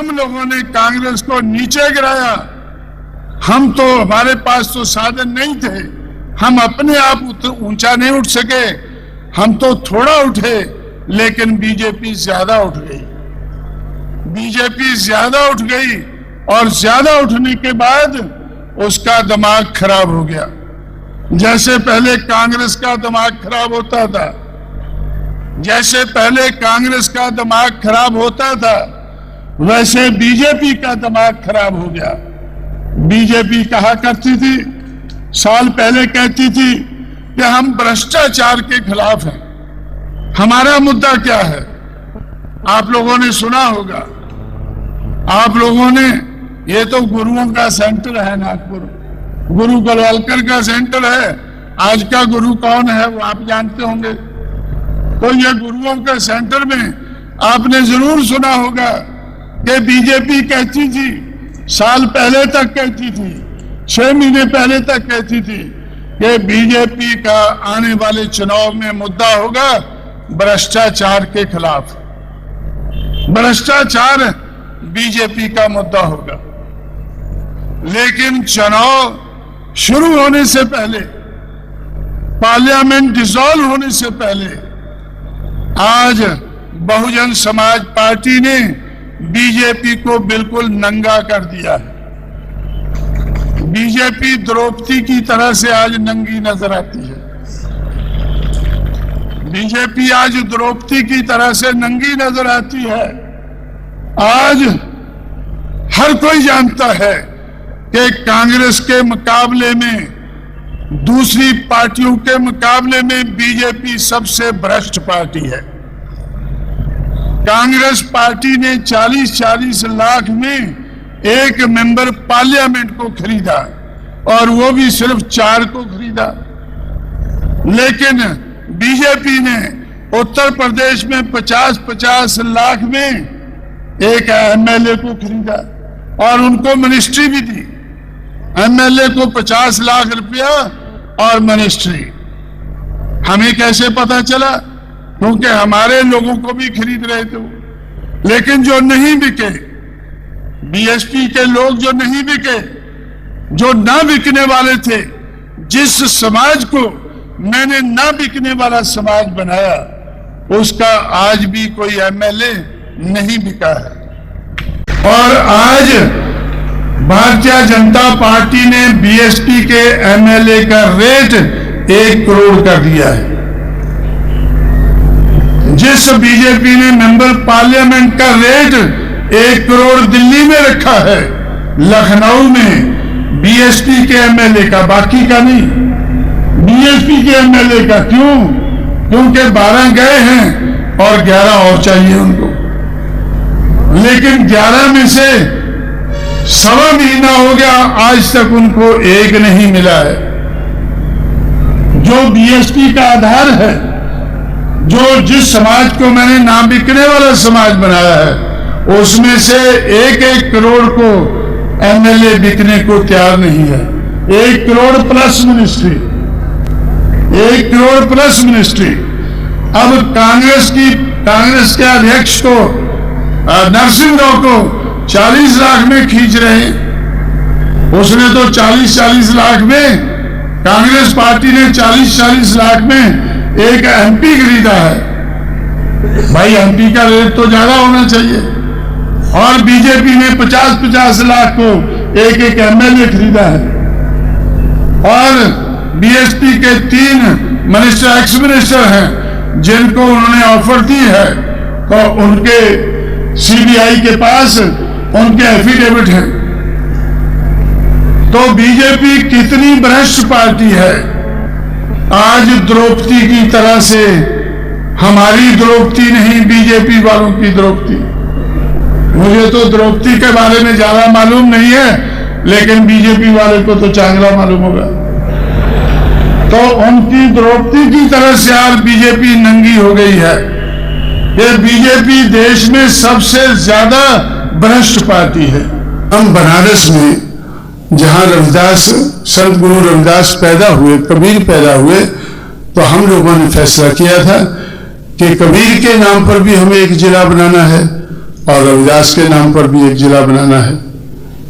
हम लोगों ने कांग्रेस को नीचे गिराया। हम तो, हमारे पास तो साधन नहीं थे, हम अपने आप ऊंचा नहीं उठ सके, हम तो थोड़ा उठे, लेकिन बीजेपी ज्यादा उठ गई। बीजेपी ज्यादा उठ गई और ज्यादा उठने के बाद उसका दिमाग खराब हो गया। जैसे पहले कांग्रेस का दिमाग खराब होता था, जैसे पहले कांग्रेस का दिमाग खराब होता था, वैसे बीजेपी का दिमाग खराब हो गया। बीजेपी कहा करती थी, साल पहले कहती थी कि हम भ्रष्टाचार के खिलाफ हैं। हमारा मुद्दा क्या है? आप लोगों ने सुना होगा, आप लोगों ने, ये तो गुरुओं का सेंटर है नागपुर, गुरु गोलवालकर का सेंटर है। आज का गुरु कौन है वो आप जानते होंगे। तो ये गुरुओं के सेंटर में आपने जरूर सुना होगा कि बीजेपी कहती थी, साल पहले तक कहती थी, 6 महीने पहले तक कहती थी कि बीजेपी का आने वाले चुनाव में मुद्दा होगा भ्रष्टाचार के खिलाफ। भ्रष्टाचार बीजेपी का मुद्दा होगा। लेकिन चुनाव शुरू होने से पहले, पार्लियामेंट डिसॉल्व होने से पहले, आज बहुजन समाज पार्टी ने बीजेपी को बिल्कुल नंगा कर दिया है। बीजेपी द्रौपदी की तरह से आज नंगी नजर आती है। बीजेपी आज द्रौपदी की तरह से नंगी नजर आती है। आज हर कोई जानता है कि कांग्रेस के मुकाबले में, दूसरी पार्टियों के मुकाबले में बीजेपी सबसे भ्रष्ट पार्टी है। कांग्रेस पार्टी ने 40-40 लाख में एक मेंबर पार्लियामेंट को खरीदा और वो भी सिर्फ 4 को खरीदा। लेकिन बीजेपी ने उत्तर प्रदेश में 50-50 लाख में एक एमएलए को खरीदा और उनको मिनिस्ट्री भी दी। एमएलए को 50 लाख रुपया और मिनिस्ट्री। हमें कैसे पता चला? क्योंकि हमारे लोगों को भी खरीद रहे थे। लेकिन जो नहीं बिके, बीएसपी के लोग जो नहीं बिके, जो ना बिकने वाले थे, जिस समाज को मैंने ना बिकने वाला समाज बनाया, उसका आज भी कोई एमएलए नहीं बिका है। और आज भारतीय जनता पार्टी ने बीएसपी के एमएलए का रेट 1 करोड़ कर दिया है। जिस बीजेपी ने मेंबर पार्लियामेंट का रेट 1 करोड़ दिल्ली में रखा है, लखनऊ में बीएसपी के एमएलए का, बाकी का नहीं, बीएसपी के एमएलए का। क्यों? क्योंकि 12 गए हैं और 11 और चाहिए उनको। लेकिन 11 में से 1.25 महीना हो गया, आज तक उनको 1 नहीं मिला है। जो बीएसपी का आधार है, जो जिस समाज को मैंने ना बिकने वाला समाज बनाया है, उसमें से 1-1 करोड़ को एमएलए बिकने को तैयार नहीं है। 1 crore plus ministry, 1 crore plus ministry. अब कांग्रेस के अध्यक्ष को, नरसिंह राव को 40 लाख में खींच रहे हैं। उसने तो 40-40 लाख में, कांग्रेस पार्टी ने 40-40 लाख में एक एमपी खरीदा है। भाई एमपी का रेट तो ज्यादा होना चाहिए। और बीजेपी ने 50-50 लाख को एक एमएलए खरीदा है। और बीएसपी के 3 मिनिस्टर, एक्स मिनिस्टर हैं, जिनको उन्होंने ऑफर दी है, तो उनके सीबीआई के पास उनके एफिडेविट हैं। तो बीजेपी कितनी भ्रष्ट पार्टी है। आज द्रौपदी की तरह से, हमारी द्रौपदी नहीं, बीजेपी वालों की द्रौपदी। मुझे तो द्रौपदी के बारे में ज्यादा मालूम नहीं है, लेकिन बीजेपी वाले को तो चांगला मालूम होगा। तो उनकी द्रौपदी की तरह से आज बीजेपी नंगी हो गई है। ये बीजेपी देश में सबसे ज्यादा भ्रष्ट पार्टी है। हम बनारस में, जहां रविदास, संत गुरु रविदास पैदा हुए, कबीर पैदा हुए, तो हम लोगों ने फैसला किया था कि कबीर के नाम पर भी हमें एक जिला बनाना है और रविदास के नाम पर भी एक जिला बनाना है,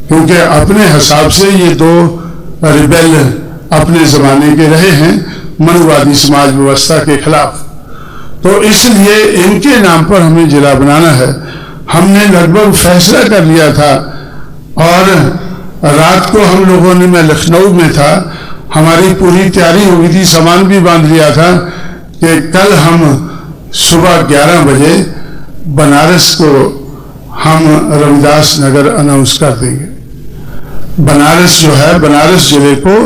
क्योंकि अपने हिसाब से ये दो रिबेल अपने जमाने के रहे हैं मनुवादी समाज व्यवस्था के खिलाफ। तो इसलिए इनके नाम पर हमें जिला बनाना है। हमने लगभग फैसला कर लिया था और रात को हम लोगों ने, मैं लखनऊ में था, हमारी पूरी तैयारी हो गई थी, सामान भी बांध लिया था कि कल हम सुबह 11 बजे बनारस को हम रविदास नगर अनाउंस कर देंगे। बनारस जो है, बनारस जिले को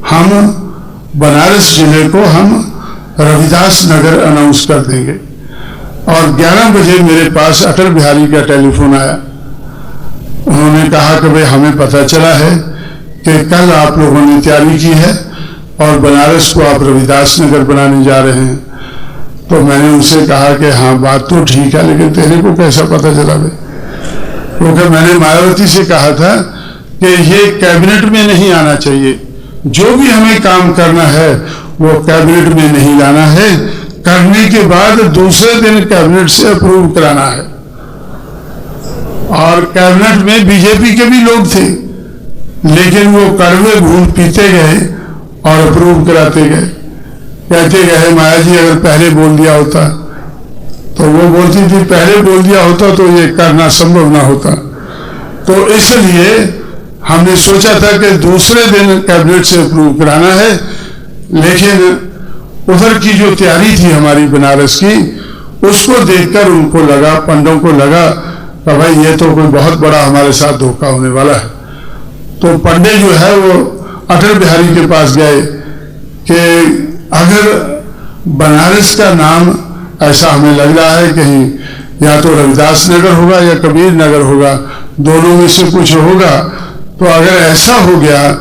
हम रविदास नगर अनाउंस कर देंगे। और 11 बजे मेरे पास अटल बिहारी का टेलीफोन आया। उन्होंने कहा कि भाई हमें पता चला है कि कल आप लोगों ने तैयारी की है और बनारस को आप रविदास नगर बनाने जा रहे हैं। तो मैंने उनसे कहा कि हाँ बात तो ठीक है, लेकिन तेरे को कैसा पता चला भाई? क्योंकि मैंने मायावती से कहा था कि ये कैबिनेट में नहीं आना चाहिए, जो भी हमें काम करना है वो कैबिनेट में नहीं लाना है, करने के बाद दूसरे दिन कैबिनेट से अप्रूव कराना है। और कैबिनेट में बीजेपी के भी लोग थे, लेकिन वो कड़वे घूंट पीते गए और अप्रूव कराते गए। कहते गए माया जी अगर पहले बोल दिया होता, तो वो बोलती थी पहले बोल दिया होता तो ये करना संभव ना होता। तो इसलिए हमने सोचा था कि दूसरे दिन कैबिनेट से अप्रूव कराना है, लेकिन उधर की जो तैयारी थी हमारी बनारस की, उसको देखकर उनको लगा, पंडों को लगा कि भाई ये तो कोई बहुत बड़ा हमारे साथ धोखा होने वाला है। तो पंडे जो है वो अटल बिहारी के पास गए कि अगर बनारस का नाम ऐसा हमें लग रहा है कहीं या तो रविदास नगर होगा या कबीर नगर होगा, दोनों में से कुछ होगा, तो अगर ऐसा हो गया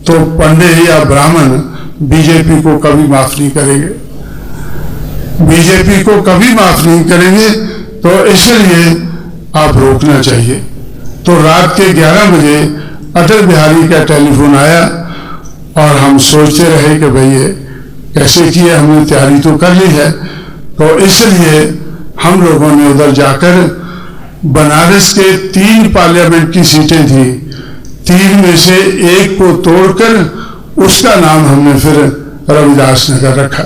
तो पंडे या ब्राह्मण बीजेपी को कभी माफ नहीं करेंगे, बीजेपी को कभी माफ नहीं करेंगे। तो इसलिए आप रोकना चाहिए। तो रात के 11 बजे अटल बिहारी का टेलीफोन आया और हम सोचते रहे कि भाई ये कैसे किया, हमने तैयारी तो कर ली है। तो इसलिए हम लोगों ने उधर जाकर बनारस के 3 पार्लियामेंट की सीटें थी, 3 में से एक को तोड़कर उसका नाम हमने फिर रविदास नगर रखा।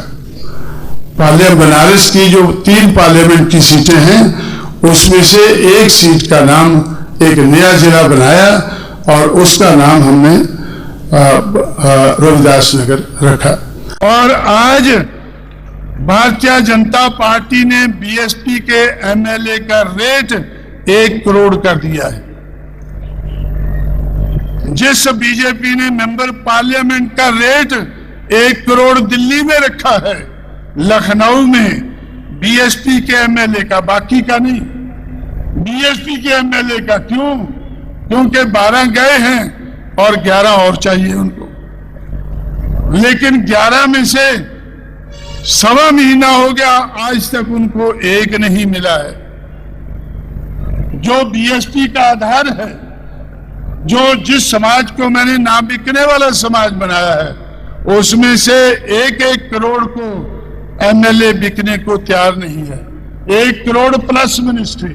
बनारस की जो 3 पार्लियामेंट की सीटें हैं उसमें से एक सीट का नाम एक नया जिला बनाया और उसका नाम हमने रविदास नगर रखा। और आज भारतीय जनता पार्टी ने बीएसपी के एमएलए का रेट 1 करोड़ कर दिया है। जिस बीजेपी ने मेंबर पार्लियामेंट का रेट 1 करोड़ दिल्ली में रखा है, लखनऊ में बीएसपी के एमएलए का, बाकी का नहीं, बीएसपी के एमएलए का। क्यों? क्योंकि 12 गए हैं और 11 और चाहिए उनको। लेकिन 11 में से 1.25 महीना हो गया, आज तक उनको 1 नहीं मिला है। जो बीएसपी का आधार है, जो जिस समाज को मैंने ना बिकने वाला समाज बनाया है, उसमें से 1-1 करोड़ को एमएलए बिकने को तैयार नहीं है। 1 करोड़ प्लस मिनिस्ट्री,